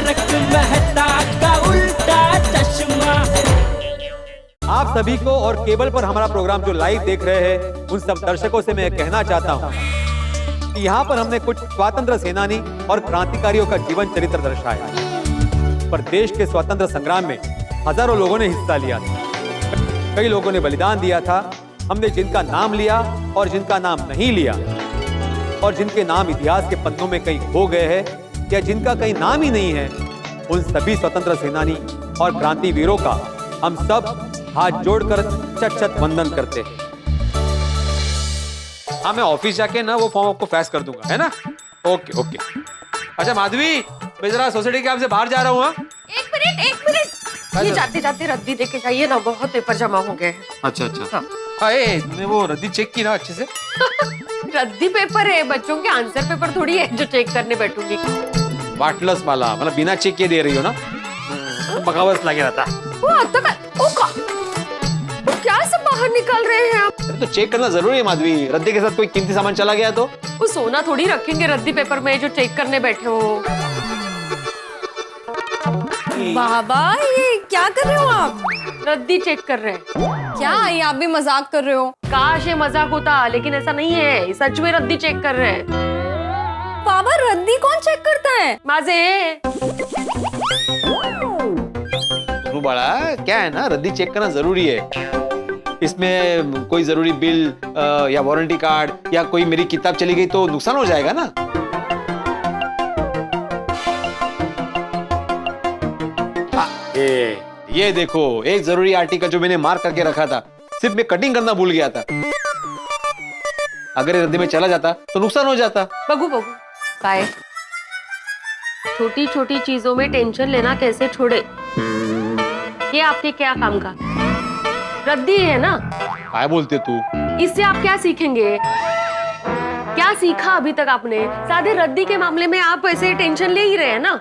तारक मेहता का उल्टा चश्मा। आप सभी को और केबल पर हमारा प्रोग्राम जो लाइव देख रहे हैं उन सब दर्शकों से मैं कहना चाहता हूं कि यहाँ पर हमने कुछ स्वतंत्र सेनानी और क्रांतिकारियों का जीवन चरित्र दर्शाया, पर देश के स्वतंत्र संग्राम में हजारों लोगों ने हिस्सा लिया था। कई लोगों ने बलिदान दिया था। हमने जिनका नाम लिया और जिनका नाम नहीं लिया और जिनके नाम इतिहास के पन्नों में कहीं खो गए हैं या जिनका कहीं नाम ही नहीं है, उन सभी स्वतंत्र सेनानी और क्रांतिवीरों का हम सब हाथ जोड़कर चट चट वंदन करते हैं। हाँ, मैं ऑफिस जाके ना वो फॉर्म आपको फैक्स कर दूंगा, है ना? Okay okay. अच्छा माधवी, मैं जरा सोसाइटी के आपसे बाहर जा रहा हूँ। एक मिनट, ये जाते जाते रद्दी देके जाइए ना, बहुत पेपर जमा हो गए हैं। अच्छा अच्छा। हाँ, तुमने वो रद्दी चेक की ना अच्छे से? रद्दी पेपर है, बच्चों के आंसर पेपर थोड़ी है जो चेक करने बैठूंगी। वाटलस वाला, मतलब बिना चेक के दे रही हो ना? बगावत लगे रहता। क्या सब बाहर निकल रहे हैं आप? तो चेक करना जरूरी है माधवी, रद्दी के साथ कोई कीमती सामान चला गया तो? वो सोना थोड़ी रखेंगे रद्दी पेपर में जो चेक करने बैठे हो। बाबा, ये क्या कर रहे हो आप? रद्दी चेक कर रहे हैं। क्या ये आप भी मजाक कर रहे हो? काश ये मजाक होता, लेकिन ऐसा नहीं है, सच में रद्दी चेक कर रहे हैं। बाबा, रद्दी कौन चेक करता है? माजे बड़ा क्या है ना, रद्दी चेक करना जरूरी है। इसमें कोई जरूरी बिल या वारंटी कार्ड या कोई मेरी किताब चली गई तो नुकसान हो जाएगा ना। ये देखो, एक जरूरी आर्टिकल जो मैंने मार्क करके रखा था, सिर्फ मैं कटिंग करना भूल गया था। अगर ये रद्दी में चला जाता तो नुकसान हो जाता। बगू बाय। छोटी छोटी चीजों में टेंशन लेना कैसे छोड़े? ये आपके क्या काम का? रद्दी है ना? क्या बोलते तू? इससे आप क्या सीखेंगे? क्या सीखा अभी तक आपने? सादे रद्दी के मामले में आप ऐसे टेंशन ले ही रहे हैं ना?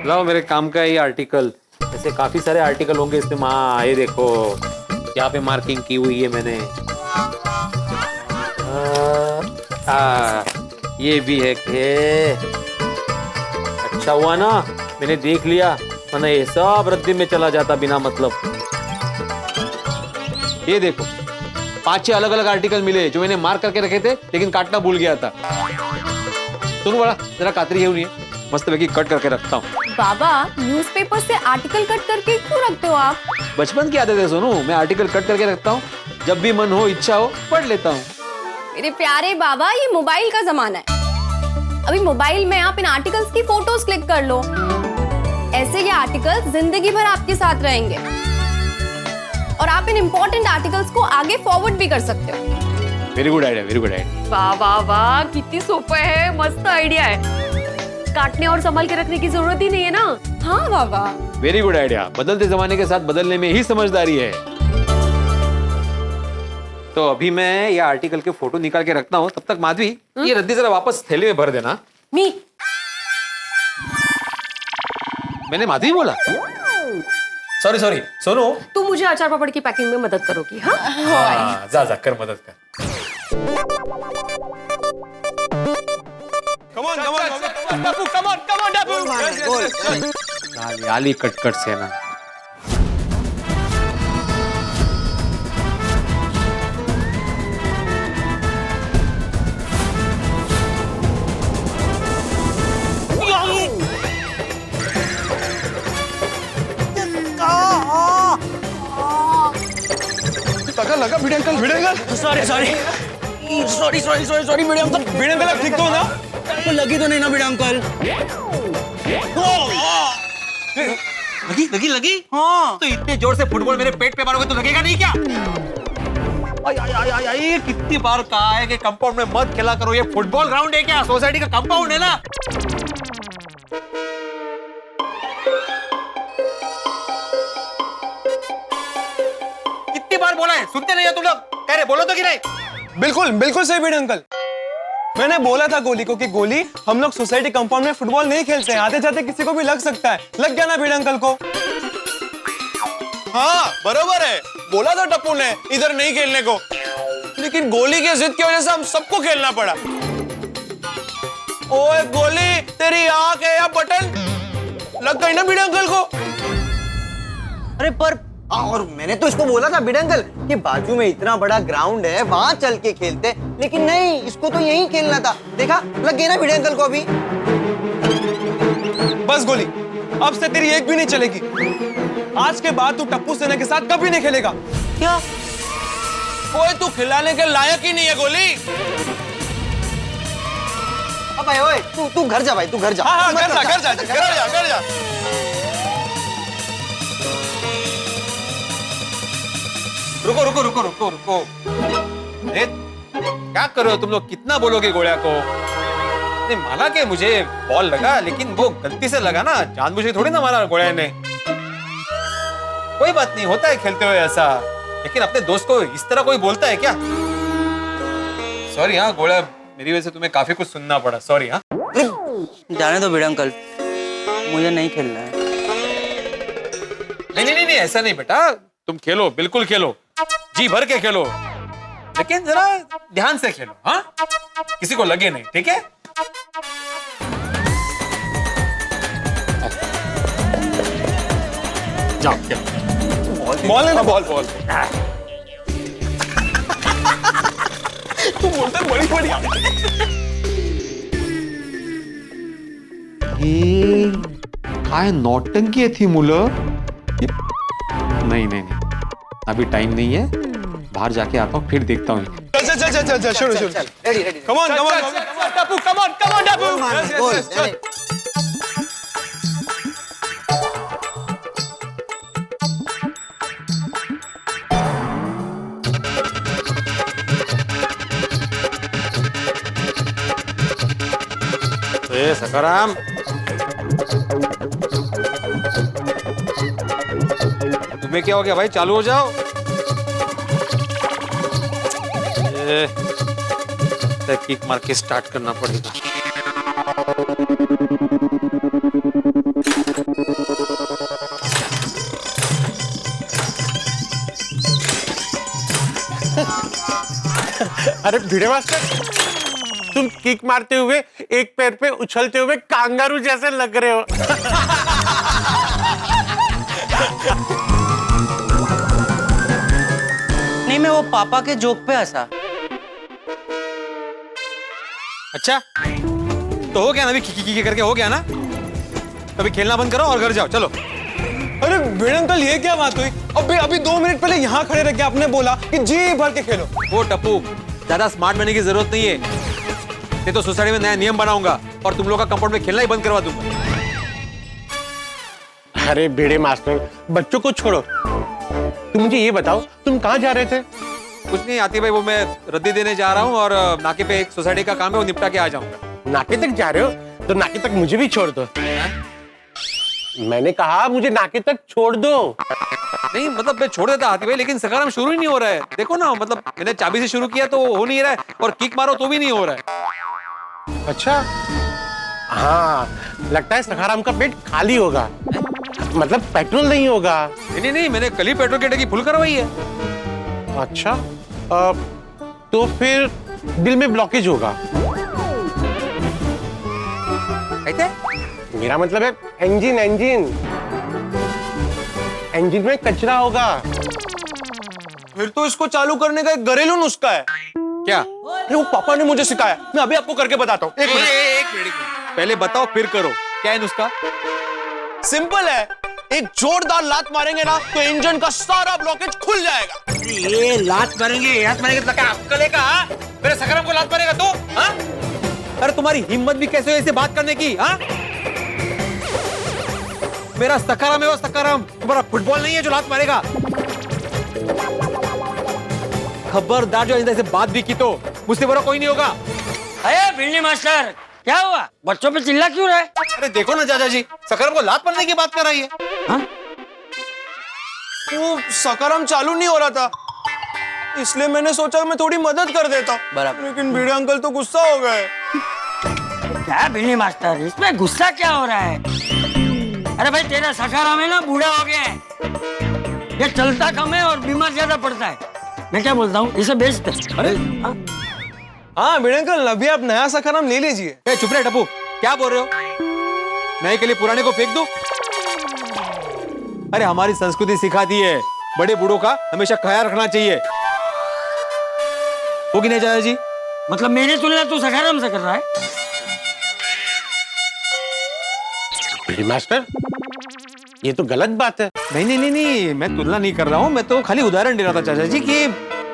लाओ, मेरे काम का ये आर्टिकल, ऐसे काफी सारे आर्टिकल होंगे इसमें। माँ, ये देखो, यहाँ पे मार्किंग की हुई है मैंने। ये भी है कि अच्छा हुआ ना मैंने देख लिया, वरना ये सब रद्दी में चला जाता बिना मतलब। ये देखो, 5-6 अलग अलग आर्टिकल मिले जो मैंने मार्क करके रखे थे, लेकिन काटना भूल गया था। सुनो बड़ा, जरा कातरी है, मस्त वेगी कट करके रखता हूँ। बाबा, न्यूज़पेपर से आर्टिकल कट करके क्यों रखते हो आप? बचपन की आदत है सोनू, मैं आर्टिकल कट करके रखता हूँ, जब भी मन हो, इच्छा हो, पढ़ लेता हूँ। मेरे प्यारे बाबा, ये मोबाइल का जमाना है। अभी मोबाइल में आप इन आर्टिकल्स की फोटोज क्लिक कर लो, ऐसे ये आर्टिकल्स जिंदगी भर आपके साथ रहेंगे और आप इन इम्पोर्टेंट आर्टिकल्स को आगे फॉरवर्ड भी कर सकते हो। Very good idea, very good idea. वाह वाह वाह, कितनी सोपा है, मस्त आइडिया है। काटने और संभाल के रखने की जरूरत ही नहीं है ना? हाँ बाबा, वेरी गुड आइडिया। बदलते जमाने के साथ बदलने में ही समझदारी है। तो अभी मैं ये आर्टिकल के फोटो निकाल के रखता हूँ, तब तक माधवी ये रद्दी जरा वापस थैली में भर देना। मैंने माधवी बोला? सॉरी सोनू, तू मुझे अचार पापड़ की पैकिंग में मदद करोगी? हाँ, जा कर मदद कर। Come on, Dabu. आली कट से ना। लगा भिड़े अंकल। सॉरी भिड़े अंकल, आप ठीक तो हो ना? आपको लगी तो नहीं ना भिड़े अंकल? लगी? हाँ। तो इतने जोर से फुटबॉल मेरे पेट पे मारोगे तो लगेगा नहीं क्या? आई, कितनी बार कहा है कि कंपाउंड में मत खेला करो, ये फुटबॉल ग्राउंड है क्या? सोसाइटी का कंपाउंड है ना? कितनी बार बोला है, सुनते नहीं हो तुम लोग? कह रहे बोलो तो कि नहीं? बिल्कुल सही भिड़े अंकल। मैंने बोला था गोली को कि गोली, हम लोग सोसाइटी कंपाउंड में फुटबॉल नहीं खेलते हैं, आते जाते किसी को भी लग सकता है। लग गया ना भिड़े अंकल को? हाँ बरोबर है, बोला था टप्पू ने इधर नहीं खेलने को, लेकिन गोली की जिद की वजह से हम सबको खेलना पड़ा। ओए गोली, तेरी आंख है या बटन? लग गई ना भिड़े अंकल को। अरे पर और मैंने तो इसको बोला था भिड़े अंकल कि बाजू में इतना बड़ा ग्राउंड है, वहां चल के खेलते, लेकिन नहीं, इसको तो यहीं खेलना था। देखा, लग गया ना भिड़े अंकल को अभी। बस गोली, अब से तेरी एक भी नहीं चलेगी। आज के बाद तू टप्पू सेना के साथ कभी नहीं खेलेगा। क्या? कोई तू खिलाने के लायक ही नहीं है गोली। अब भाई ओए, तू घर जा भाई, तू घर जा। हाँ, मत घर जा, जा, घर जा, घर जा। रुको रुको रुको रुको रुको। अरे क्या कर रहे हो तुम लोग? कितना बोलोगे गोलिया को? नहीं माना कि मुझे बॉल लगा, लेकिन वो गलती से लगा ना, जानबूझ थोड़ी ना मारा गोलिया ने। कोई बात नहीं, होता है खेलते हुए ऐसा, लेकिन अपने दोस्त को इस तरह कोई बोलता है क्या? सॉरी हाँ गोलिया, मेरी वजह से तुम्हें काफी कुछ सुनना पड़ा, सॉरी हाँ। जाने दो भिड़े अंकल, मुझे नहीं खेलना है। नहीं, ऐसा नहीं बेटा, तुम खेलो, बिल्कुल खेलो, जी भर के खेलो, लेकिन जरा ध्यान से खेलो, हाँ? किसी को लगे नहीं, ठीक है? जाओ खेलो। बॉल है ना, बॉल। तू बोलता है बड़ी बढ़िया। काय नौटंकी थी मुलं? नहीं, अभी टाइम नहीं है, बाहर जाके आता हूँ, फिर देखता हूँ। चल, शुरू। Ready. Come on, Tappu, come on, Tappu. Yes. Sakaram, तुम्हें क्या हो गया भाई? चालू हो जाओ। किक मार के स्टार्ट करना पड़ेगा। अरे भिड़े मास्टर, तुम किक मारते हुए एक पैर पे उछलते हुए कांगारू जैसे लग रहे हो। नहीं, मैं वो पापा के जोक पे हंसा। अच्छा तो हो गया ना, अभी की करके हो गया ना, तभी खेलना बंद करो और घर जाओ, चलो। अरे भिड़े अंकल, ये क्या बात हुई? अभी 2 मिनट पहले यहाँ खड़े रह के आपने बोला कि जी भर के खेलो। वो टप्पू, ज्यादा स्मार्ट बनने की जरूरत नहीं है, ये तो सोसाइटी में नया नियम बनाऊंगा और तुम लोग का कंपाउंड में खेलना ही बंद करवा दूंगा। अरे भिड़े मास्टर, बच्चों को छोड़ो, तुम मुझे ये बताओ, तुम कहाँ जा रहे थे? कुछ नहीं आती भाई, वो मैं रद्दी देने जा रहा हूँ और नाके पे एक सोसाइटी का काम है, वो निपटा के आ जाऊंगा। नाके तक जा रहे हो तो नाके तक मुझे भी छोड़ दो। मैंने कहा मुझे नाके तक छोड़ दो। नहीं मतलब मैं छोड़ देता हाथी भाई, लेकिन सकाराम शुरू ही नहीं हो रहा है। देखो ना, मतलब मैंने चाबी से शुरू किया तो हो नहीं रहा है, और किक मारो तो भी नहीं हो रहा है। अच्छा हाँ, लगता है सखाराम का पेट खाली होगा, मतलब पेट्रोल नहीं होगा। नहीं, मैंने कल ही पेट्रोल की टंकी फुल करवाई है। अच्छा तो फिर दिल में ब्लॉकेज होगा। मेरा मतलब है इंजन में कचरा होगा। फिर तो इसको चालू करने का एक घरेलू नुस्खा है। क्या? अरे वो पापा ने मुझे सिखाया, मैं अभी आपको करके बताता हूँ। एक मिनट, पहले बताओ फिर करो, क्या है नुस्खा? सिंपल है, एक जोरदार लात मारेंगे ना तो इंजन का सारा ब्लॉकेज खुल जाएगा। ये लात मारेंगे तो क्या अक्कल है का? मेरे सकाराम को लात मारेगा तो? हाँ? अरे तुम्हारी हिम्मत भी कैसे हुई ऐसे बात करने की? हाँ? मेरा सकाराम है वो सकाराम, तुम्हारा फुटबॉल नहीं है जो लात मारेगा। खबरदार जो ऐसे बात भी की तो मुझसे बड़ा कोई नहीं होगा। अरे भिंडी मास्टर, क्या हुआ? बच्चों पे चिल्ला क्यों रहे? अरे देखो ना चाचा जी, सकाराम को लात मारने की बात कर रही है। हाँ? वो सकाराम चालू नहीं हो रहा था, इसलिए मैंने सोचा मैं थोड़ी मदद कर देता, लेकिन भिड़े अंकल तो गुस्सा हो गए। क्या भिंडी मास्टर, इसमें गुस्सा क्या हो रहा है? अरे भाई तेरा सकाराम है ना, बूढ़ा हो गया है, ये चलता कम है और बीमार ज्यादा पड़ता है। मैं क्या बोलता हूँ, इसे बेच दे। अरे हाँ भिड़े अंकल, अभी आप नया सकाराम ले लीजिए। चुप रहे टप्पू, क्या बोल रहे हो? नए के लिए पुराने को फेंक दो? अरे हमारी संस्कृति सिखाती है बड़े बूढ़ों का हमेशा ख्याल रखना चाहिए। हो कि नहीं चाचा जी? मतलब मेरी तुलना तू सखाराम से कर रहा है? भिड़ी मास्टर, ये तो गलत बात है। नहीं नहीं नहीं नहीं, मैं तुलना नहीं कर रहा हूँ, मैं तो खाली उदाहरण दे रहा था चाचा जी कि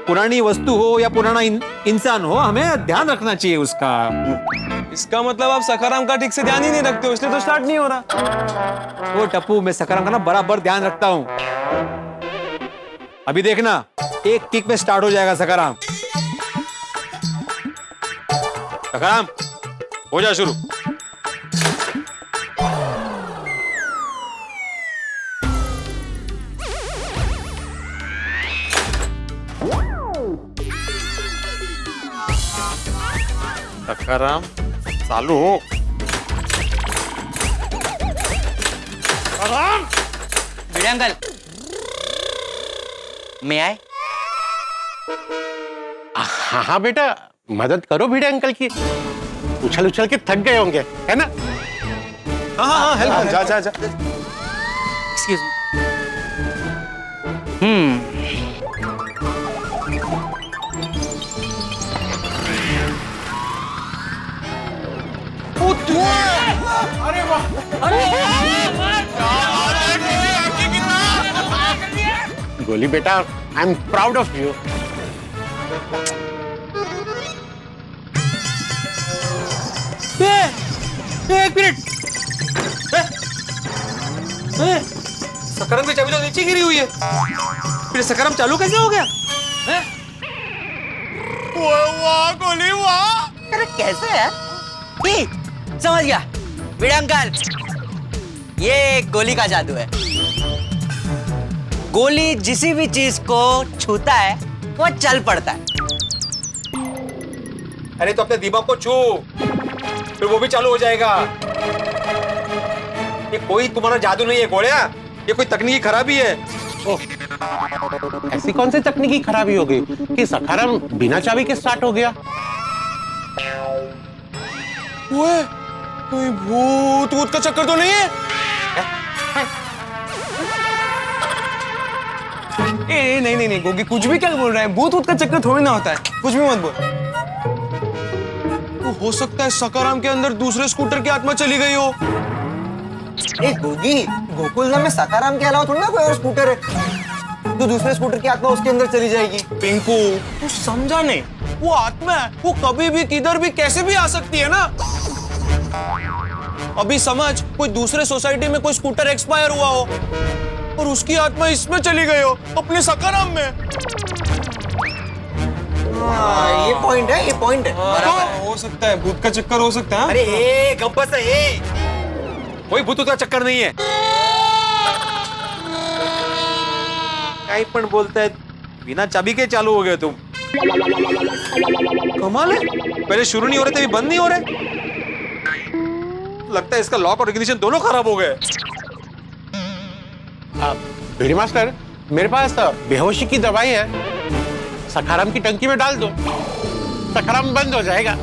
पुरानी वस्तु हो या पुराना इंसान हो, हमें ध्यान रखना चाहिए उसका। इसका मतलब आप सखाराम का ठीक से ध्यान ही नहीं रखते हो, इसलिए तो स्टार्ट नहीं हो रहा। वो टप्पू, मैं सखाराम का ना बराबर ध्यान रखता हूँ। अभी देखना, एक किक में स्टार्ट हो जाएगा सखाराम। सखाराम हो जा शुरू। सखाराम चालू हो। भिड़े अंकल, मैं आए? हाँ हाँ बेटा, मदद करो भिड़े अंकल की। उछल उछल के थक गए होंगे, है ना? हाँ हाँ हाँ, हेल्प जा जा जा। एक्सक्यूज गोली बेटा, I am proud of you. एक मिनट, सखाराम की चाबी तो नीचे गिरी हुई है, फिर सखाराम चालू कैसे हो गया? वाह गोली वाह! अरे कैसे है? ही, समझ गया भिड़े अंकल, ये गोली का जादू है। गोली जिसी भी चीज को छूता है वो चल पड़ता है। अरे तो अपने दिमाग को छू, फिर वो भी चालू हो जाएगा। ये कोई तुम्हारा जादू नहीं है गोलिया, ये कोई तकनीकी खराबी है। ऐसी कौन सी तकनीकी खराबी हो गई कि सखाराम बिना चाबी के स्टार्ट हो गया? ओए, कोई भूत वूत का चक्कर तो नहीं है? ए नहीं नहीं नहीं गोगी, कुछ भी क्या बोल रहा है? भूत वूत का चक्कर थोड़ी ना होता है, कुछ भी मत बोल। तो हो सकता है सखाराम के अंदर दूसरे स्कूटर की आत्मा चली गई हो। ए गोगी, गोकुलधाम में सखाराम के अलावा थोड़ा ना कोई और स्कूटर है, तो दूसरे स्कूटर की आत्मा उसके अंदर चली जाएगी। पिंकू, तू समझा नहीं, वो आत्मा है, वो कभी भी किधर भी कैसे भी आ सकती है ना। अभी समझ, कोई दूसरे सोसाइटी में कोई स्कूटर एक्सपायर हुआ हो और उसकी आत्मा इसमें चली गई हो, अपने सखाराम में। ये पॉइंट है, ये पॉइंट है। तो हो सकता है भूत का चक्कर हो सकता है। अरे गब्बस है ये, कोई भूत का चक्कर नहीं है। क्या पण बोलता है, बिना चाबी के चालू हो गए तुम। कमाल है, पहले शुरू नहीं हो रहे थे, अभी बंद नहीं हो रहे। लगता है इसका लॉक और इग्निशन दोनों खराब हो गए। भिड़ी मास्टर, मेरे पास बेहोशी की दवाई है, सखाराम की टंकी में डाल दो, सखाराम बंद हो जाएगा।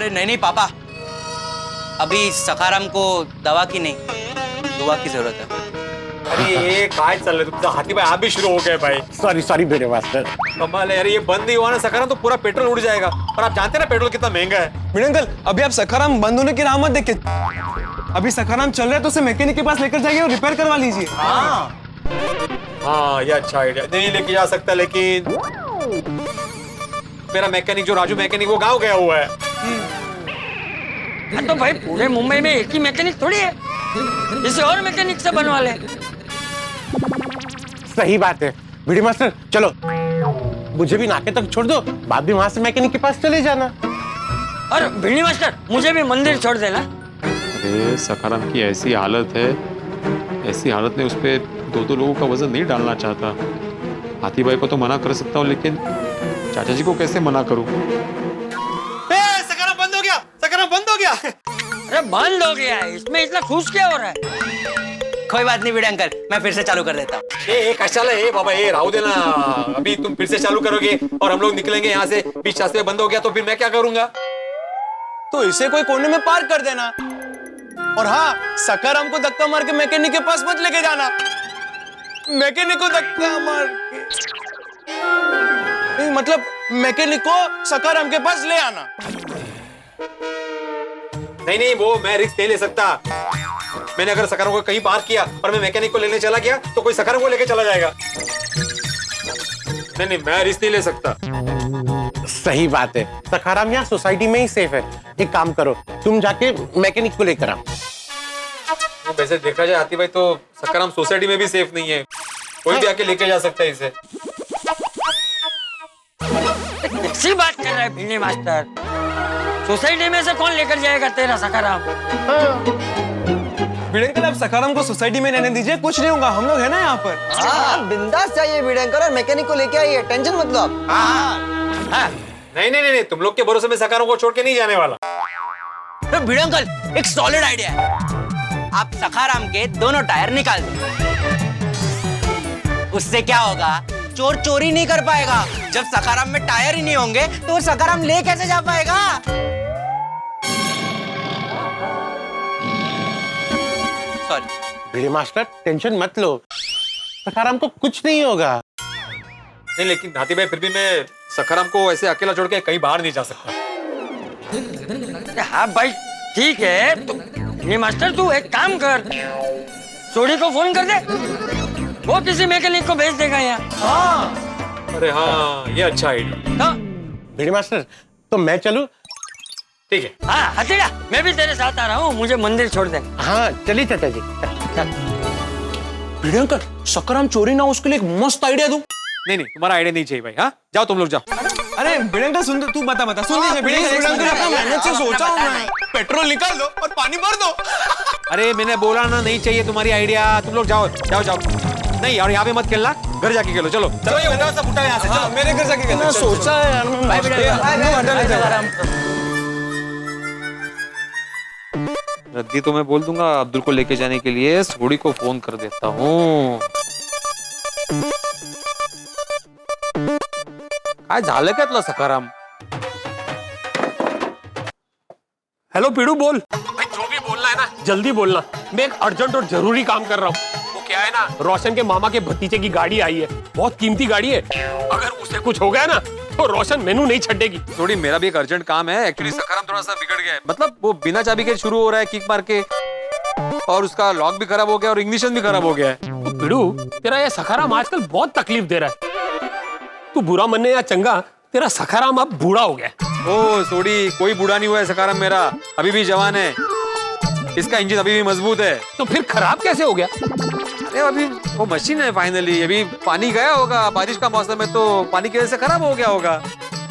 नहीं नहीं पापा, अभी सखाराम को दवा की नहीं, दुआ की जरूरत है। अरे ये काय चल रहा है तुमचा? हाथी भाई आप भी शुरू हो गए भाई। सॉरी सॉरी भिड़ी मास्टर। कमाल है यार, ये बंद नहीं हुआ ना सखाराम तो पूरा पेट्रोल उड़ जाएगा, और आप जानते हैं ना पेट्रोल कितना महंगा है। भिड़े अंकल, अभी आप सखाराम बंद होने की राह मत देखिए, अभी सखाराम चल रहा है तो उसे मैकेनिक के पास लेकर जाइए और रिपेयर करवा लीजिए। हाँ ये अच्छा आइडिया। नहीं लेके जा सकता, लेकिन मेरा मैकेनिक जो राजू मैकेनिक वो गाँव गया हुआ है। हाँ तो भाई पूरे मुंबई में एक ही मैकेनिक थोड़ी है, इसे और मैकेनिक से बनवा ले। सही बात है भिड़ी मास्टर, चलो मुझे भी नाके तक छोड़ दो, बाद में वहां से मैकेनिक के पास चले जाना। और भिड़ी मास्टर, मुझे भी मंदिर छोड़ देना। अरे सखाराम की ऐसी हालत है, ऐसी हालत में उस पे दो लोगों का वजन नहीं डालना चाहता। हाथी भाई को तो मना कर सकता हूँ, लेकिन चाचा जी को कैसे मना करूँ? सखाराम बंद हो गया, सखाराम बंद हो गया। अरे बंद हो गया है, इसमें इतना खुश क्या हो रहा है? कोई बात नहीं भिड़े अंकल, मैं फिर से चालू कर देता हूँ। कशाला है बाबा, ये राहु देना। अभी तुम फिर से चालू करोगे और हम लोग निकलेंगे यहाँ से, बीच रास्ते में बंद हो गया तो फिर मैं क्या करूंगा? तो इसे कोई कोने में पार्क कर देना। और हाँ, सखाराम को धक्का मार के मैकेनिक के पास मत लेके जाना। मैकेनिक को धक्का मार के नहीं, मतलब मैकेनिक को सखाराम के पास ले आना। नहीं नहीं, वो मैं रिस्क नहीं ले सकता। मैंने अगर सखाराम को कहीं पार किया और मैं मैकेनिक को लेने चला गया तो कोई सखाराम को लेके चला जाएगा। नहीं नहीं, मैं रिस्क नहीं ले सकता। सही बात है, सखाराम यहाँ सोसाइटी में ही सेफ है। एक काम करो, तुम जाके मैकेनिक को लेकर आओ। वैसे देखा जाए हाथी भाई तो सखाराम सोसाइटी में भी सेफ नहीं है, कोई भी आके लेके जा सकता है इसे। कैसी बात कर रहा है भिंडी मास्टर? सोसाइटी में से कौन लेकर जाएगा तेरा सखाराम? भिड़ंकल, आप सखाराम को सोसाइटी में रहने दीजिए, कुछ नहीं होगा, हम लोग है ना यहाँ पर। हाँ, बिंदास चाहिए भिड़ंकल, और मैकेनिक को लेके आइए, टेंशन मत लो आप। नहीं नहीं नहीं, तुम लोग के भरोसे में सखाराम को छोड़ के नहीं जाने वाला। तो भिड़ंकल, एक सॉलिड आइडिया है। आप सखाराम के दोनों टायर निकाल दो। उससे क्या होगा, चोर चोरी नहीं कर पाएगा। जब सखाराम में टायर ही नहीं होंगे तो वो सखाराम ले कैसे जा पाएगा? सॉरी भिड़े मास्टर, टेंशन मत लो, सखाराम को कुछ नहीं होगा। नहीं लेकिन हाथी भाई, फिर भी मैं सखाराम को ऐसे अकेला छोड़ के कहीं बाहर नहीं जा सकता। हाँ भाई ठीक है, तो भिंडी मास्टर तू एक काम कर, सोडी को फोन कर दे, वो किसी मैकेनिक को भेज देगा यहाँ। हाँ, अरे हाँ, ये अच्छा आइडिया। हाँ भिड़े मास्टर, तो मैं चलूं? ठीक है। हाँ हथेड़ा, मैं भी तेरे साथ आ रहा हूँ, मुझे मंदिर छोड़ दे। हाँ चलिए चाचा जी। भिड़ंकल, सखाराम चोरी ना हो उसके लिए एक मस्त आइडिया दूं। नहीं नहीं, तुम्हारा आइडिया नहीं चाहिए भाई। हाँ जाओ, तुम लोग जाओ। अरे भिड़ंकल सुन, तू बता सुन लीजिए। भिड़ंकल, अपना मेहनत से सोचा हूँ मैं, पेट्रोल निकाल दो और पानी भर दो। अरे मैंने बोला ना, नहीं चाहिए तुम्हारी आइडिया। तुम लोग जाओ जाओ जाओ। नहीं, और यहाँ पे मत खेलना, घर जाके खेलो। चलो चलो, ये उठा सब, उठा यहाँ से। चलो मेरे घर जाके खेलना। सोचा है यार, रद्दी तो मैं बोल दूंगा अब्दुल को लेके जाने के लिए, सोडी को फोन कर देता हूँ। काय झालं का तुला सखाराम? हेलो पीड़ू, बोल भाई, जो भी बोलना है ना जल्दी बोलना। मैं एक अर्जेंट और जरूरी काम कर रहा हूँ। वो क्या है ना, रोशन के मामा के भतीजे की गाड़ी आई है, बहुत कीमती गाड़ी है। अगर उसे कुछ हो गया ना तो रोशन मेनू नहीं छड़ेगी। थोड़ी मेरा भी एक अर्जेंट काम है। एक्चुअली सखाराम थोड़ा सा बिगड़ गया है, मतलब वो बिना चाबी के शुरू हो रहा है किक मार के, और उसका लॉक भी खराब हो गया और इग्निशन भी खराब हो गया है। तो पीड़ू, तेरा ये सखाराम आजकल बहुत तकलीफ दे रहा है। तू बुरा मनने या चंगा, तेरा सखाराम अब बूढ़ा हो गया। ओ सोडी, कोई बूढ़ा नहीं हुआ है सखाराम, मेरा अभी भी जवान है। इसका इंजन अभी भी मजबूत है। तो फिर खराब कैसे हो गया? अरे अभी वो मशीन है, फाइनली अभी पानी गया होगा, बारिश का मौसम है तो पानी की वजह से खराब हो गया होगा।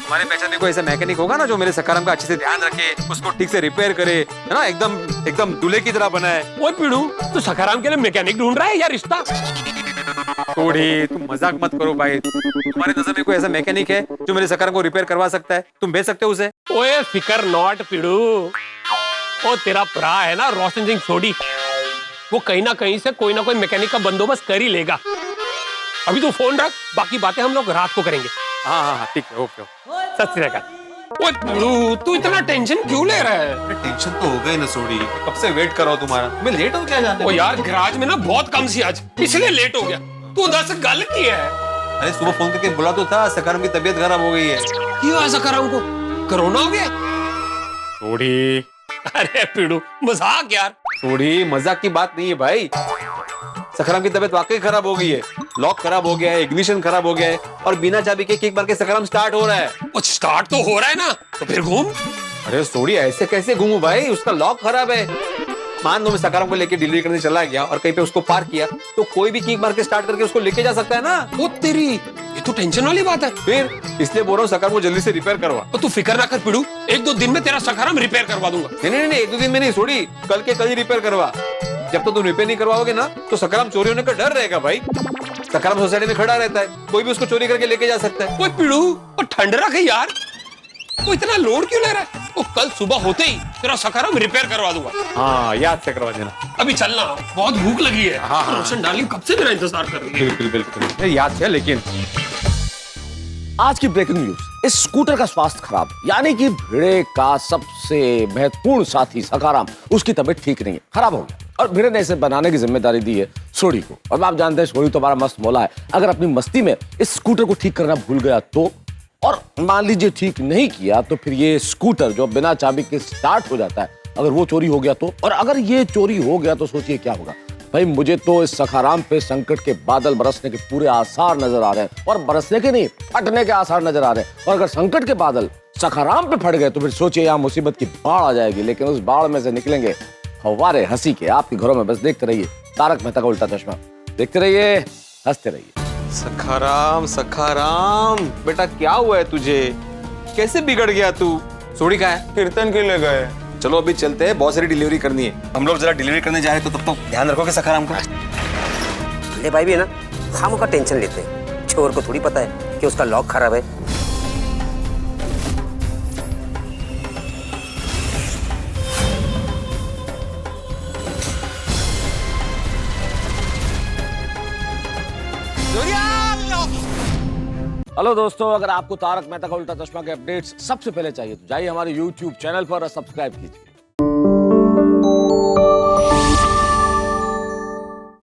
हमारे पहचान को ऐसा मैकेनिक होगा ना जो मेरे सखाराम का अच्छे से ध्यान रखे, उसको ठीक से रिपेयर करे, है ना, एकदम एकदम दूल्हे की तरह बनाए। ओए पीड़ू, तू सखाराम के लिए मैकेनिक ढूंढ रहा है या रिश्ता? थोड़ी तुम मजाक मत करो भाई। तुम्हारी नजर में कोई ऐसा मैकेनिक है जो मेरे सखाराम को रिपेयर करवा सकता है? तुम भेज सकते हो उसे? ओए फिकर नॉट पीड़ू, ओ तेरा भरा है ना रोशन सिंह सोडी, वो कहीं ना कहीं से कोई ना कोई मैकेनिक का बंदोबस्त कर ही लेगा। अभी तू फोन रख, बाकी बातें हम लोग रात को करेंगे। हाँ हाँ हाँ, ठीक है, ओके ओके। सत श्री अकाल। ओए पीड़ू, तू इतना टेंशन क्यों ले रहा है? टेंशन तो हो गई ना सोडी, कब से वेट कर रहा हूं तुम्हारा। मैं लेट हो क्या जाने? ओ यार, गैराज में ना बहुत कम सी आज, इसलिए लेट हो गया। तू 10 गल की है। अरे सुबह फोन करके बोला तो था सखाराम की तबीयत खराब हो गई है। क्यों है सखाराम को? कोरोना हो गया? सोडी, अरे पीड़ू, मजाक यार। थोड़ी मजाक की बात नहीं है भाई। सखाराम की तबीयत वाकई खराब हो गई है, लॉक खराब हो गया है, इग्निशन खराब हो गया है, और बिना चाबी के किक मार के सखाराम स्टार्ट हो रहा है। कुछ स्टार्ट तो हो रहा है ना, तो फिर घूम। अरे सोडी, ऐसे कैसे घूमू भाई, उसका लॉक खराब है। मान लो मैं सखाराम को लेके डिलीवरी करने चला गया और कहीं पे उसको पार्क किया, तो कोई भी किक मार के स्टार्ट करके उसको लेके जा सकता है ना। वो तेरी, ये तो टेंशन वाली बात है। फिर इसलिए बोल रहा हूँ सखाराम को जल्दी से रिपेयर करवा। तो तू फिक्र ना कर पीड़ू, 1-2 दिन में तेरा सखाराम रिपेयर करवा दूंगा। नहीं, 1-2 दिन में नहीं सोडी, कल के कल ही रिपेयर करवा। जब तो तुम रिपेयर नहीं करवाओगे ना तो सखाराम चोरी होने का डर रहेगा भाई। सखाराम सोसाइटी में खड़ा रहता है, कोई भी उसको चोरी करके लेके जा सकता है। ओए पीड़ू, और ठंड रख यार, वो इतना लोड क्यों ले रहा है? वो कल सुबह होते ही तेरा सखाराम रिपेयर करवा दूंगा। हाँ, याद से करवा देना। अभी चलना, बहुत भूख लगी है। हाँ, हाँ। रोशन डार्लिंग कब से मेरा इंतजार कर रही है। बिल्कुल बिल्कुल, याद है। लेकिन आज की ब्रेकिंग न्यूज, इस स्कूटर का स्वास्थ्य खराब, यानी कि भिड़े का सबसे महत्वपूर्ण साथी सखाराम, उसकी तबीयत ठीक नहीं है, खराब हो गया। और भिड़े ने इसे बनाने की जिम्मेदारी दी है सोडी को। और आप जानते हैं सोडी तो हमारा मस्त मौला है, अगर अपनी मस्ती में इस स्कूटर को ठीक करना भूल गया तो, और मान लीजिए ठीक नहीं किया तो फिर ये स्कूटर जो बिना चाबी के स्टार्ट हो जाता है, अगर वो चोरी हो गया तो, और अगर ये चोरी हो गया तो सोचिए क्या होगा। भाई मुझे तो इस सखाराम पे संकट के बादल बरसने के पूरे आसार नजर आ रहे हैं, और बरसने के नहीं, फटने के आसार नजर आ रहे हैं। और अगर संकट के बादल सखाराम पे फट गए तो फिर सोचिए यहाँ मुसीबत की बाढ़ आ जाएगी, लेकिन उस बाढ़ में से निकलेंगे फव्वारे हंसी के आपके घरों में। बस देखते रहिए तारक मेहता का उल्टा चश्मा, देखते रहिए, हंसते रहिए। सखाराम सखाराम, बेटा क्या हुआ है तुझे, कैसे बिगड़ गया तू? सोडी कहाँ है? कीर्तन के लिए गए। चलो अभी चलते हैं, बहुत सारी डिलीवरी करनी है। हम लोग जरा डिलीवरी करने जा रहे हैं, तो तब तो ध्यान रखोगे सखाराम का। ले भाई भी है ना, खामों का टेंशन लेते हैं, चोर को थोड़ी पता है कि उसका लॉक खराब है। हेलो दोस्तों, अगर आपको तारक मेहता का उल्टा चश्मा के अपडेट्स सबसे पहले चाहिए तो जाइए हमारे YouTube चैनल पर और सब्सक्राइब कीजिए।